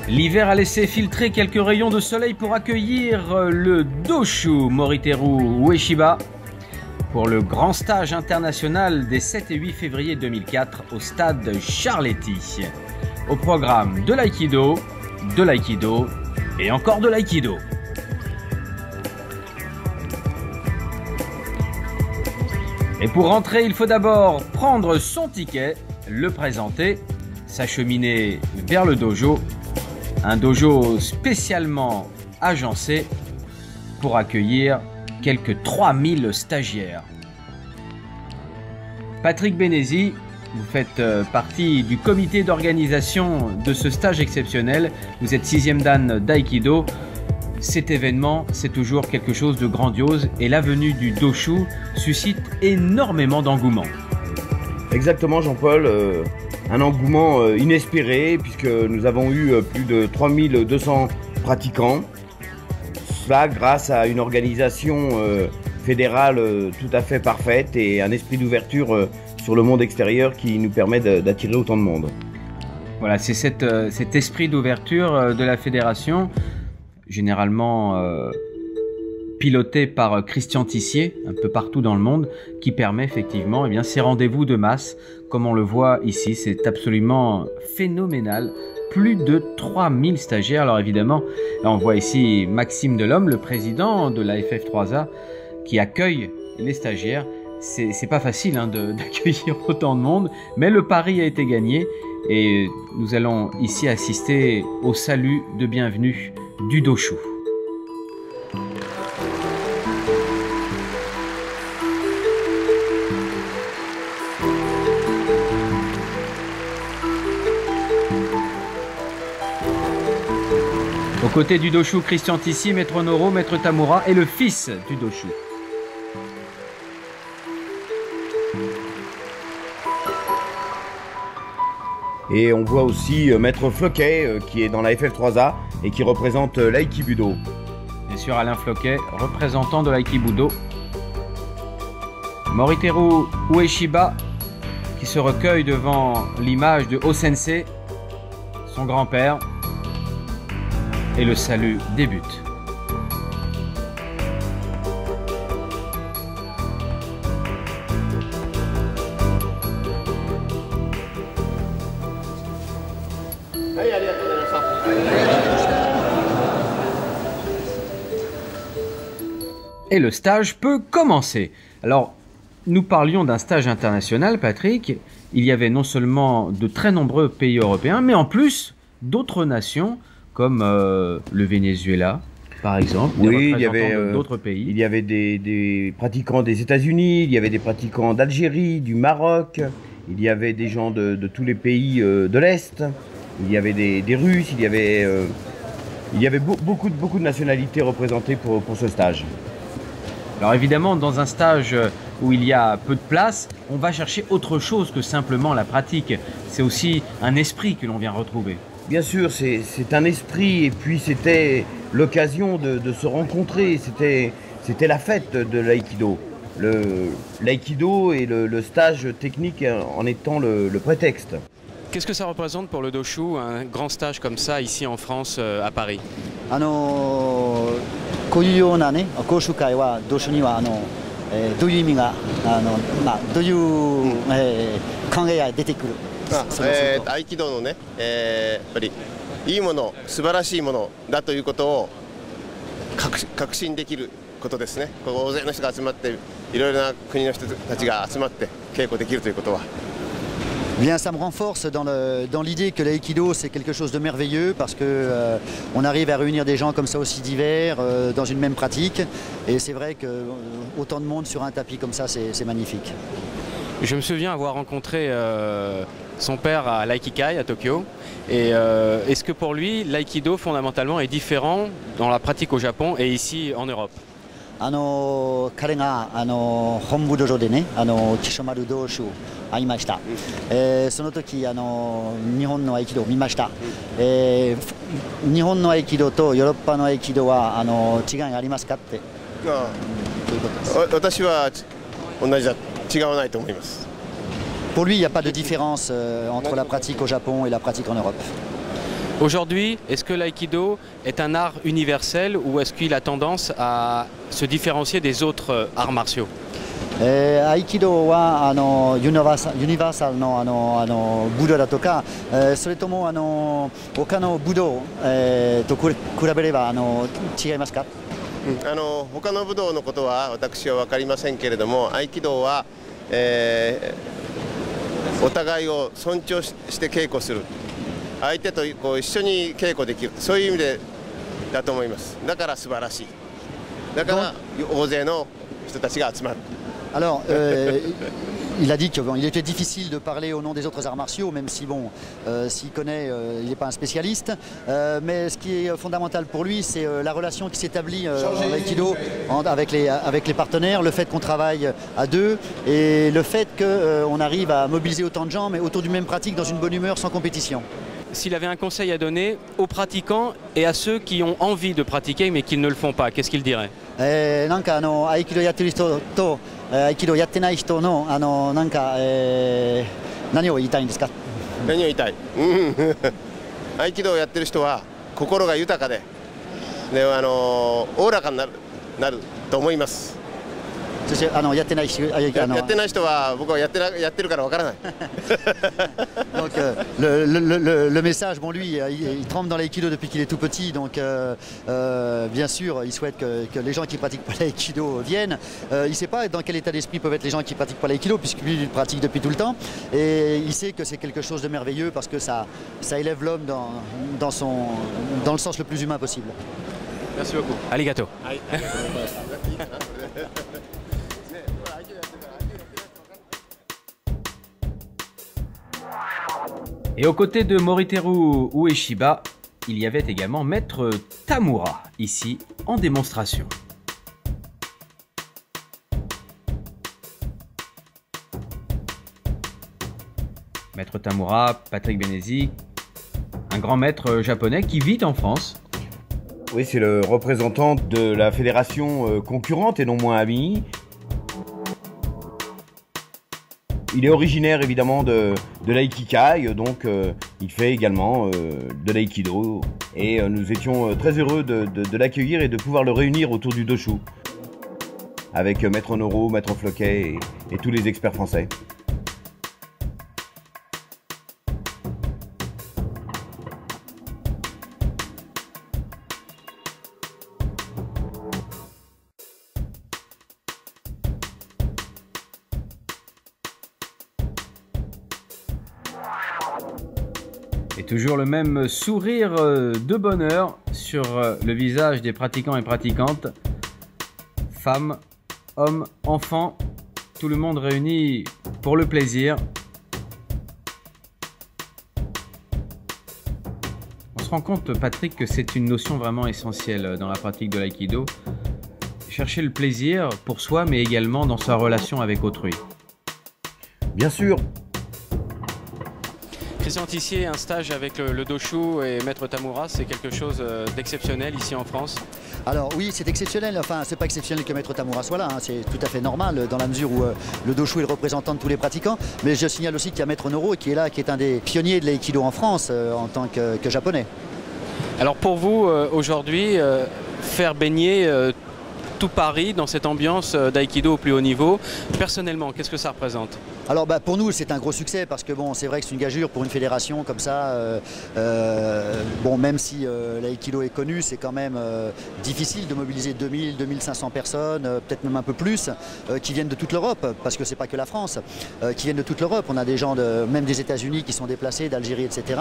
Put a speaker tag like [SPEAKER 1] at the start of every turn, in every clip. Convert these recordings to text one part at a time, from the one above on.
[SPEAKER 1] L'hiver a laissé filtrer quelques rayons de soleil pour accueillir le Doshu Moriteru Ueshiba pour le grand stage international des 7 et 8 février 2004 au stade Charletti. Au programme de l'aïkido et encore de l'aïkido. Et pour rentrer, il faut d'abord prendre son ticket, le présenter, s'acheminer vers le dojo. Un dojo spécialement agencé pour accueillir quelques 3000 stagiaires. Patrick Bénézy, vous faites partie du comité d'organisation de ce stage exceptionnel. Vous êtes 6e dan d'aïkido. Cet événement, c'est toujours quelque chose de grandiose et la venue du Doshu suscite énormément d'engouement.
[SPEAKER 2] Exactement, Jean-Paul. Un engouement inespéré puisque nous avons eu plus de 3200 pratiquants. Cela grâce à une organisation fédérale tout à fait parfaite et un esprit d'ouverture sur le monde extérieur qui nous permet d'attirer autant de monde.
[SPEAKER 1] Voilà, c'est cet esprit d'ouverture de la fédération, généralement piloté par Christian Tissier, un peu partout dans le monde, qui permet effectivement ces rendez-vous de masse, comme on le voit ici. C'est absolument phénoménal. Plus de 3000 stagiaires. Alors évidemment, là on voit ici Maxime Delhomme, le président de la FF3A, qui accueille les stagiaires. C'est pas facile d'accueillir autant de monde, mais le pari a été gagné et nous allons ici assister au salut de bienvenue du Doshu. Aux côtés du Doshu, Christian Tissier, Maître Noro, Maître Tamura et le fils du Doshu.
[SPEAKER 2] Et on voit aussi Maître Floquet qui est dans la FF3A et qui représente l'aïkibudo.
[SPEAKER 1] Bien sûr, Alain Floquet, représentant de l'aïkibudo. Moriteru Ueshiba qui se recueille devant l'image de O-sensei, son grand-père. Et le salut débute. Et le stage peut commencer. Alors, nous parlions d'un stage international, Patrick. Il y avait non seulement de très nombreux pays européens, mais en plus d'autres nations, comme le Venezuela, par exemple,
[SPEAKER 2] oui, il y avait
[SPEAKER 1] d'autres pays.
[SPEAKER 2] Il y avait des pratiquants des États-Unis, il y avait des pratiquants d'Algérie, du Maroc, il y avait des gens de tous les pays de l'Est, il y avait des Russes, il y avait beaucoup de nationalités représentées pour ce stage.
[SPEAKER 1] Alors évidemment, dans un stage où il y a peu de place, on va chercher autre chose que simplement la pratique. C'est aussi un esprit que l'on vient retrouver.
[SPEAKER 2] Bien sûr, c'est un esprit et puis c'était l'occasion de se rencontrer, c'était la fête de l'aïkido. L'aïkido et le stage technique en étant le prétexte.
[SPEAKER 1] Qu'est-ce que ça représente pour le Doshu, un grand stage comme ça ici en France, à Paris?
[SPEAKER 3] こういうようなね、講習会は同種にはどういう意味がどういう、考えが出てくる。
[SPEAKER 4] 合気道のね、やっぱりいいもの、素晴らしいものだということを確信できることですね。大勢の人が集まっていろいろな国の人たちが集まって稽古できるということは。
[SPEAKER 3] Bien, ça me renforce dans l'idée que l'aïkido c'est quelque chose de merveilleux parce que on arrive à réunir des gens comme ça aussi divers dans une même pratique et c'est vrai que autant de monde sur un tapis comme ça c'est magnifique.
[SPEAKER 1] Je me souviens avoir rencontré son père à l'Aikikai à Tokyo et est-ce que pour lui l'aïkido fondamentalement est différent dans la pratique au Japon et ici en Europe?
[SPEAKER 3] 彼が本部道場でね木曽丸道主会いました、その時日本の合気道を見ました、日本の合気道とヨーロッパの合気道は違いがありますかって。
[SPEAKER 4] 私は同じだ、違わないと思います。
[SPEAKER 3] Pour lui, il n'y a pas de différence entre la pratique au Japon et la pratique en Europe.
[SPEAKER 5] Aujourd'hui, est-ce que l'aïkido est un art universel ou est-ce qu'il a tendance à se différencier des autres arts martiaux?
[SPEAKER 3] 合気道はユニバーサルの武道だとか、それとも他の武道、と比べれば違いますか？
[SPEAKER 4] 他の武道のことは私は分かりませんけれども、合気道は、お互いを尊重して稽古する、相手とこう一緒に稽古できる、そういう意味でだと思います。だから素晴らしい。だから大勢の人たちが集まる。
[SPEAKER 3] Alors, il a dit qu'il était difficile de parler au nom des autres arts martiaux, même si, bon, s'il connaît, il n'est pas un spécialiste. Mais ce qui est fondamental pour lui, c'est la relation qui s'établit en Aikido avec les partenaires, le fait qu'on travaille à deux et le fait qu'on arrive à mobiliser autant de gens, mais autour d'une même pratique, dans une bonne humeur, sans compétition.
[SPEAKER 5] S'il avait un conseil à donner aux pratiquants et à ceux qui ont envie de pratiquer mais qui ne le font pas, qu'est-ce qu'il dirait?
[SPEAKER 3] なんか合気道やってる人と合気道やってない人のなんか何を言いたいんですか？
[SPEAKER 4] 何を言いたい？合気道をやってる人は心が豊かで、おおらかになると思います。
[SPEAKER 3] そしてやってない人
[SPEAKER 4] は僕はやってるからわからない。
[SPEAKER 3] Donc le message, bon lui, il trempe dans l'aïkido depuis qu'il est tout petit, donc bien sûr, il souhaite que les gens qui pratiquent pas l'aïkido viennent. Il ne sait pas dans quel état d'esprit peuvent être les gens qui pratiquent pas l'aïkido, puisque lui, il pratique depuis tout le temps, et il sait que c'est quelque chose de merveilleux parce que ça élève l'homme dans le sens le plus humain possible.
[SPEAKER 5] Merci beaucoup. Arigato.
[SPEAKER 1] Et aux côtés de Moriteru Ueshiba, il y avait également Maître Tamura, ici en démonstration. Maître Tamura, Patrick Benesi, un grand maître japonais qui vit en France.
[SPEAKER 2] Oui, c'est le représentant de la fédération concurrente et non moins amie. Il est originaire évidemment de l'aïkikai, donc il fait également de l'aïkido. Et nous étions très heureux de l'accueillir et de pouvoir le réunir autour du doshu. Avec Maître Noro, Maître Floquet et tous les experts français.
[SPEAKER 1] Et toujours le même sourire de bonheur sur le visage des pratiquants et pratiquantes. Femmes, hommes, enfants, tout le monde réuni pour le plaisir. On se rend compte, Patrick, que c'est une notion vraiment essentielle dans la pratique de l'aïkido. Chercher le plaisir pour soi, mais également dans sa relation avec autrui.
[SPEAKER 2] Bien sûr.
[SPEAKER 5] Christian Tissier, un stage avec le Doshu et Maître Tamura, c'est quelque chose d'exceptionnel ici en France?
[SPEAKER 3] Alors oui, c'est exceptionnel, enfin c'est pas exceptionnel que Maître Tamura soit là, hein. C'est tout à fait normal dans la mesure où le Doshu est le représentant de tous les pratiquants, mais je signale aussi qu'il y a Maître Noro qui est là, qui est un des pionniers de l'aïkido en France en tant que japonais.
[SPEAKER 5] Alors pour vous, aujourd'hui, faire baigner tout Paris dans cette ambiance d'aïkido au plus haut niveau, personnellement, qu'est-ce que ça représente?
[SPEAKER 3] Alors pour nous c'est un gros succès parce que bon, c'est vrai que c'est une gageure pour une fédération comme ça. Bon, même si l'aïkido est connu, c'est quand même difficile de mobiliser 2000, 2500 personnes, peut-être même un peu plus, qui viennent de toute l'Europe, parce que c'est pas que la France, qui viennent de toute l'Europe. On a des gens même des États-Unis qui sont déplacés, d'Algérie, etc.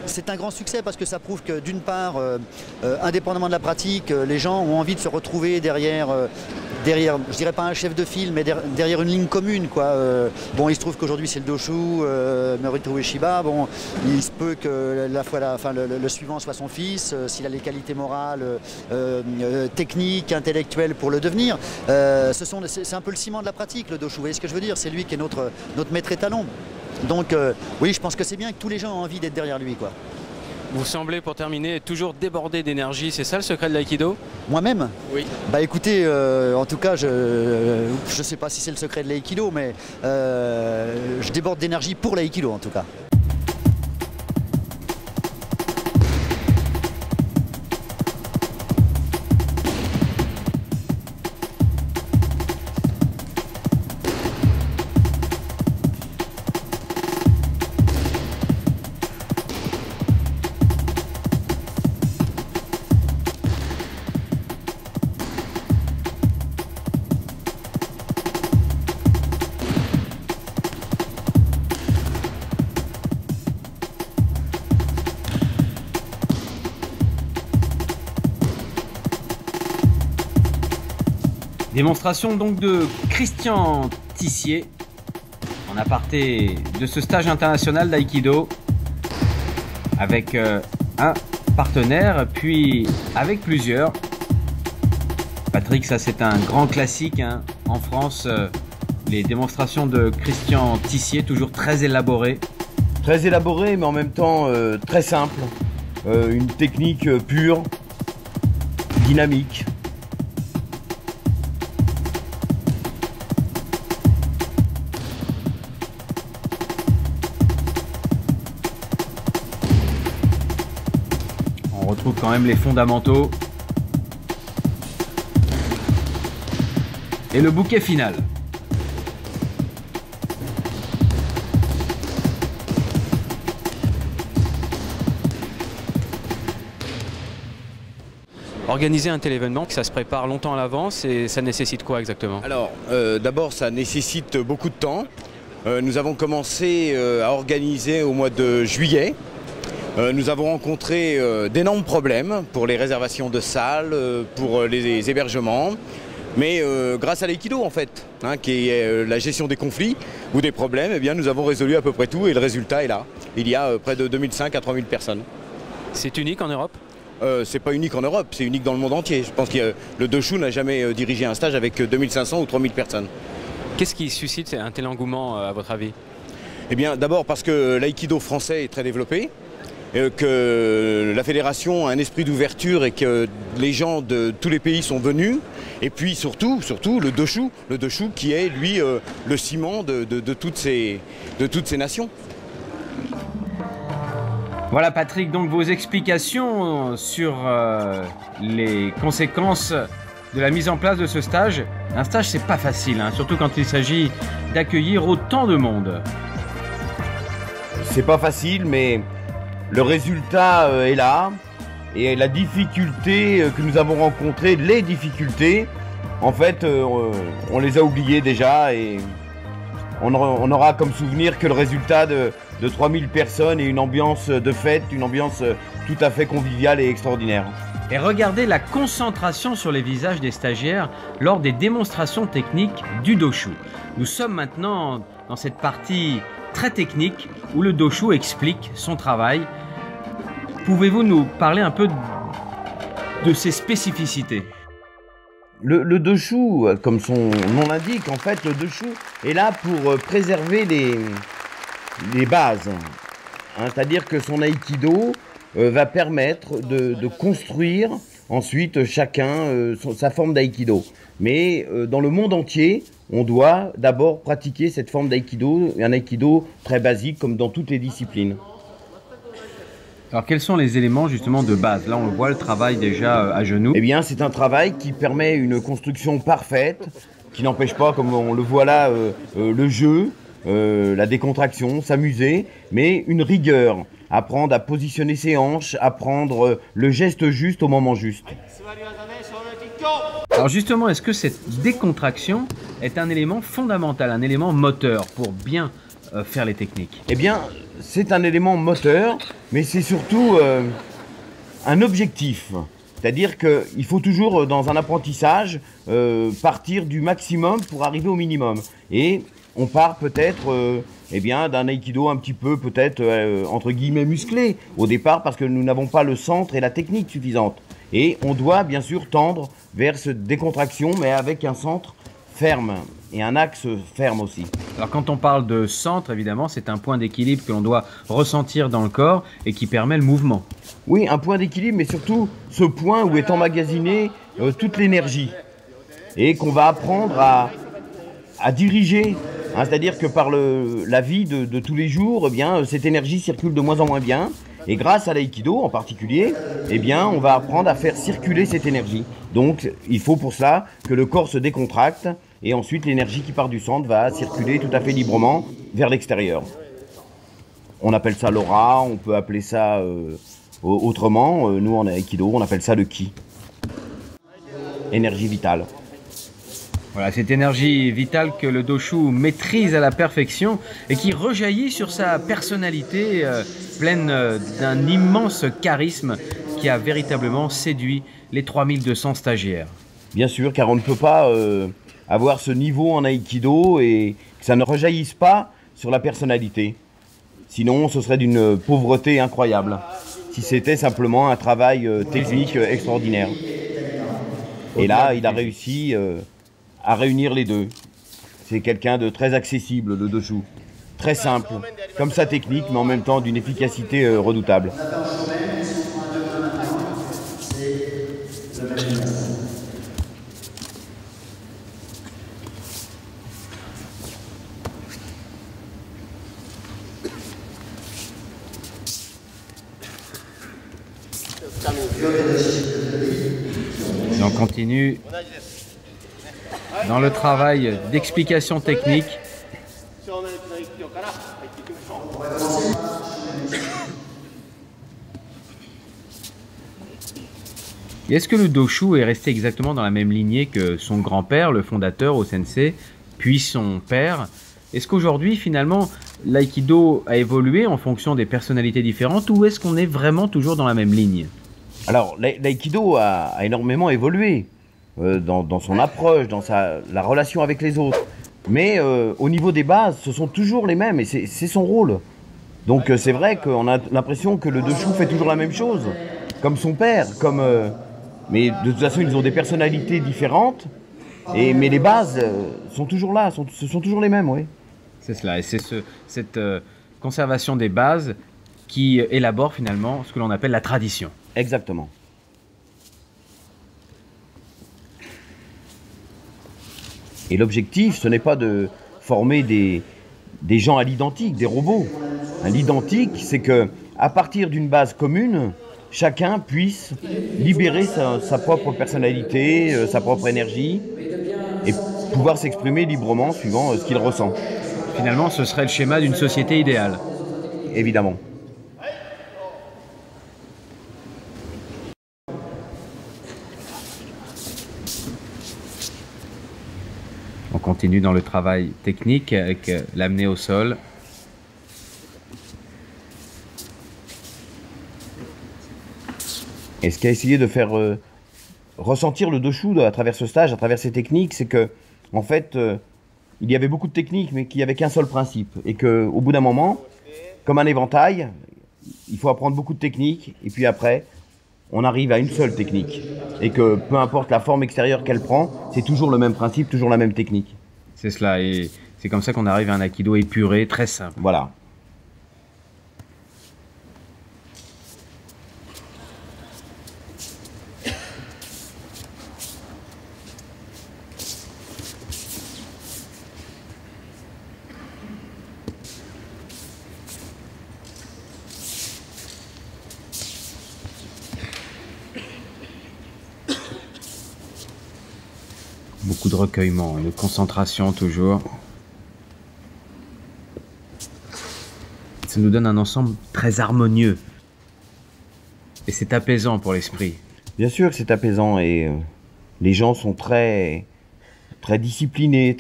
[SPEAKER 3] C'est un grand succès parce que ça prouve que d'une part, indépendamment de la pratique, les gens ont envie de se retrouver derrière, je dirais pas un chef de file, mais derrière une ligne commune, quoi. Bon, il se trouve qu'aujourd'hui c'est le Doshu, Moriteru Ueshiba. Bon, il se peut que le suivant soit son fils, s'il a les qualités morales, techniques, intellectuelles pour le devenir. C'est un peu le ciment de la pratique, le Doshu. Vous voyez ce que je veux dire? C'est lui qui est notre maître étalon. Donc oui, je pense que c'est bien que tous les gens ont envie d'être derrière lui, quoi.
[SPEAKER 5] Vous semblez, pour terminer, toujours débordé d'énergie. C'est ça le secret de l'aïkido?
[SPEAKER 3] Moi-même?
[SPEAKER 5] Oui.
[SPEAKER 3] Bah écoutez, en tout cas, je sais pas si c'est le secret de l'aïkido, mais je déborde d'énergie pour l'aïkido en tout cas.
[SPEAKER 1] Démonstration donc de Christian Tissier en aparté de ce stage international d'aïkido avec un partenaire puis avec plusieurs. Patrick, ça c'est un grand classique hein. En France, les démonstrations de Christian Tissier, toujours très élaborées.
[SPEAKER 2] Très élaborées mais en même temps très simple. Une technique pure, dynamique.
[SPEAKER 1] On retrouve quand même les fondamentaux. Et le bouquet final.
[SPEAKER 5] Organiser un tel événement, ça se prépare longtemps à l'avance et ça nécessite quoi exactement?
[SPEAKER 2] Alors, d'abord, ça nécessite beaucoup de temps. Nous avons commencé à organiser au mois de juillet. Nous avons rencontré d'énormes problèmes pour les réservations de salles, pour les hébergements. Mais grâce à l'aïkido en fait, hein, qui est la gestion des conflits ou des problèmes, eh bien, nous avons résolu à peu près tout et le résultat est là. Il y a près de 2500 à 3000 personnes.
[SPEAKER 5] C'est unique en Europe?
[SPEAKER 2] C'est pas unique en Europe, c'est unique dans le monde entier. Je pense que le Doshu n'a jamais dirigé un stage avec 2500 ou 3000 personnes.
[SPEAKER 5] Qu'est-ce qui suscite un tel engouement à votre avis?
[SPEAKER 2] Eh bien d'abord parce que l'aïkido français est très développé, que la fédération a un esprit d'ouverture et que les gens de tous les pays sont venus. Et puis surtout le Doshu qui est lui le ciment de toutes ces nations.
[SPEAKER 1] Voilà Patrick, donc vos explications sur les conséquences de la mise en place de ce stage. Un stage c'est pas facile, hein, surtout quand il s'agit d'accueillir autant de monde.
[SPEAKER 2] C'est pas facile mais le résultat est là. Et la difficulté que nous avons rencontrées, les difficultés, en fait on les a oubliées déjà et on aura comme souvenir que le résultat de 3000 personnes et une ambiance de fête, une ambiance tout à fait conviviale et extraordinaire.
[SPEAKER 1] Et regardez la concentration sur les visages des stagiaires lors des démonstrations techniques du Doshu. Nous sommes maintenant dans cette partie très technique où le Doshu explique son travail. Pouvez-vous nous parler un peu de ses spécificités?
[SPEAKER 2] Le Doshu, comme son nom l'indique, en fait, le Doshu est là pour préserver les bases. Hein, c'est-à-dire que son aïkido va permettre de construire ensuite chacun sa forme d'aïkido. Mais dans le monde entier, on doit d'abord pratiquer cette forme d'aïkido, un aïkido très basique comme dans toutes les disciplines.
[SPEAKER 1] Alors quels sont les éléments justement de base? Là on le voit, le travail déjà à genoux.
[SPEAKER 2] Eh bien c'est un travail qui permet une construction parfaite, qui n'empêche pas, comme on le voit là, le jeu, la décontraction, s'amuser, mais une rigueur. Apprendre à positionner ses hanches, apprendre le geste juste au moment juste.
[SPEAKER 1] Alors justement, est-ce que cette décontraction est un élément fondamental, un élément moteur pour bien faire les techniques?
[SPEAKER 2] Eh bien, c'est un élément moteur, mais c'est surtout un objectif. C'est-à-dire qu'il faut toujours, dans un apprentissage, partir du maximum pour arriver au minimum. Et on part peut-être d'un aïkido un petit peu, peut-être, entre guillemets, musclé au départ, parce que nous n'avons pas le centre et la technique suffisante. Et on doit, bien sûr, tendre vers cette décontraction, mais avec un centre ferme et un axe ferme aussi.
[SPEAKER 1] Alors quand on parle de centre, évidemment, c'est un point d'équilibre que l'on doit ressentir dans le corps et qui permet le mouvement.
[SPEAKER 2] Oui, un point d'équilibre, mais surtout ce point où est emmagasinée toute l'énergie et qu'on va apprendre à diriger. Hein, c'est-à-dire que par la vie de tous les jours, eh bien, cette énergie circule de moins en moins bien. Et grâce à l'aïkido en particulier, eh bien, on va apprendre à faire circuler cette énergie. Donc, il faut pour cela que le corps se décontracte et ensuite l'énergie qui part du centre va circuler tout à fait librement vers l'extérieur. On appelle ça l'aura, on peut appeler ça autrement. Nous, en aïkido, on appelle ça le ki. Énergie vitale.
[SPEAKER 1] Voilà, cette énergie vitale que le Doshu maîtrise à la perfection et qui rejaillit sur sa personnalité pleine d'un immense charisme qui a véritablement séduit les 3200 stagiaires.
[SPEAKER 2] Bien sûr, car on ne peut pas avoir ce niveau en aïkido et que ça ne rejaillisse pas sur la personnalité. Sinon, ce serait d'une pauvreté incroyable, si c'était simplement un travail technique extraordinaire. Et là, il a réussi à réunir les deux. C'est quelqu'un de très accessible, le Doshu. Très simple, comme sa technique, mais en même temps d'une efficacité redoutable.
[SPEAKER 1] Et on continue dans le travail d'explication technique. Et est-ce que le Doshu est resté exactement dans la même lignée que son grand-père, le fondateur, O-sensei, puis son père? Est-ce qu'aujourd'hui, finalement, l'aïkido a évolué en fonction des personnalités différentes ou est-ce qu'on est vraiment toujours dans la même ligne?
[SPEAKER 2] Alors, l'aïkido a énormément évolué dans son approche, dans la relation avec les autres. Mais au niveau des bases, ce sont toujours les mêmes et c'est son rôle. Donc c'est vrai qu'on a l'impression que le Doshu fait toujours la même chose, comme son père, mais de toute façon, ils ont des personnalités différentes, mais les bases sont toujours là, ce sont toujours les mêmes, oui.
[SPEAKER 1] C'est cela, et c'est cette conservation des bases qui élabore finalement ce que l'on appelle la tradition.
[SPEAKER 2] Exactement. Et l'objectif, ce n'est pas de former des gens à l'identique, des robots. L'identique, c'est que à partir d'une base commune, chacun puisse libérer sa propre personnalité, sa propre énergie, et pouvoir s'exprimer librement suivant ce qu'il ressent.
[SPEAKER 1] Finalement, ce serait le schéma d'une société idéale.
[SPEAKER 2] Évidemment.
[SPEAKER 1] On continue dans le travail technique avec l'amener au sol.
[SPEAKER 2] Et ce qu'a essayé de faire ressentir le Doshu à travers ce stage, à travers ces techniques, c'est que, en fait, il y avait beaucoup de techniques, mais qu'il n'y avait qu'un seul principe. Et qu'au bout d'un moment, comme un éventail, il faut apprendre beaucoup de techniques, et puis après, on arrive à une seule technique. Et que peu importe la forme extérieure qu'elle prend, c'est toujours le même principe, toujours la même technique.
[SPEAKER 1] C'est cela, et c'est comme ça qu'on arrive à un aikido épuré, très simple.
[SPEAKER 2] Voilà.
[SPEAKER 1] Beaucoup de recueillement, de concentration toujours. Ça nous donne un ensemble très harmonieux. Et c'est apaisant pour l'esprit.
[SPEAKER 2] Bien sûr que c'est apaisant et les gens sont très disciplinés,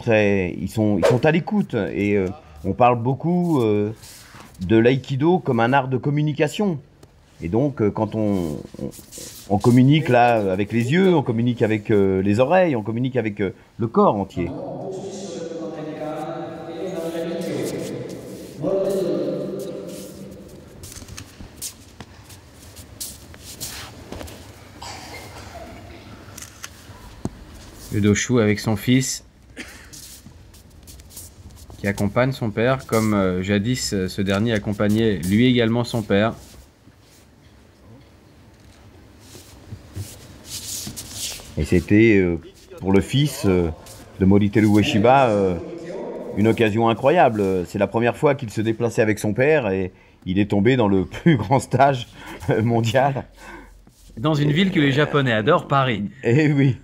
[SPEAKER 2] ils sont à l'écoute et on parle beaucoup de l'aïkido comme un art de communication. Et donc quand on communique là avec les yeux, on communique avec les oreilles, on communique avec le corps entier.
[SPEAKER 1] Le Doshu avec son fils qui accompagne son père comme jadis ce dernier accompagnait lui également son père.
[SPEAKER 2] Et c'était pour le fils de Moriteru Ueshiba une occasion incroyable. C'est la première fois qu'il se déplaçait avec son père et il est tombé dans le plus grand stage mondial.
[SPEAKER 1] Dans une ville que les Japonais adorent, Paris.
[SPEAKER 2] Eh oui.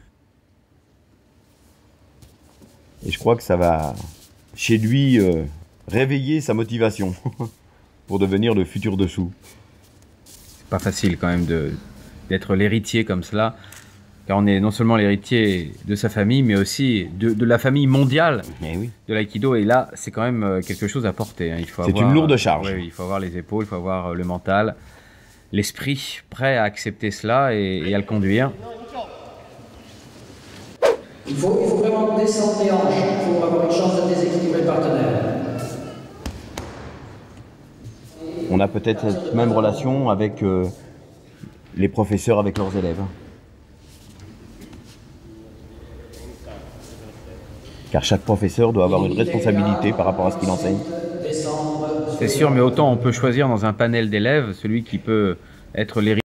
[SPEAKER 2] Et je crois que ça va, chez lui, réveiller sa motivation pour devenir le futur Doshu.
[SPEAKER 1] C'est pas facile quand même d'être l'héritier comme cela. Car on est non seulement l'héritier de sa famille, mais aussi de la famille mondiale de l'aïkido. Et là, c'est quand même quelque chose à porter. Hein.
[SPEAKER 2] C'est une lourde charge.
[SPEAKER 1] Oui, il faut avoir les épaules, il faut avoir le mental, l'esprit prêt à accepter cela et à le conduire.
[SPEAKER 6] Il faut vraiment descendre les hanches pour avoir une chance de déséquilibrer le partenaire.
[SPEAKER 2] On a peut-être cette même relation avec les professeurs avec leurs élèves. Car chaque professeur doit avoir une responsabilité par rapport à ce qu'il enseigne.
[SPEAKER 1] C'est sûr, mais autant on peut choisir dans un panel d'élèves celui qui peut être l'héritier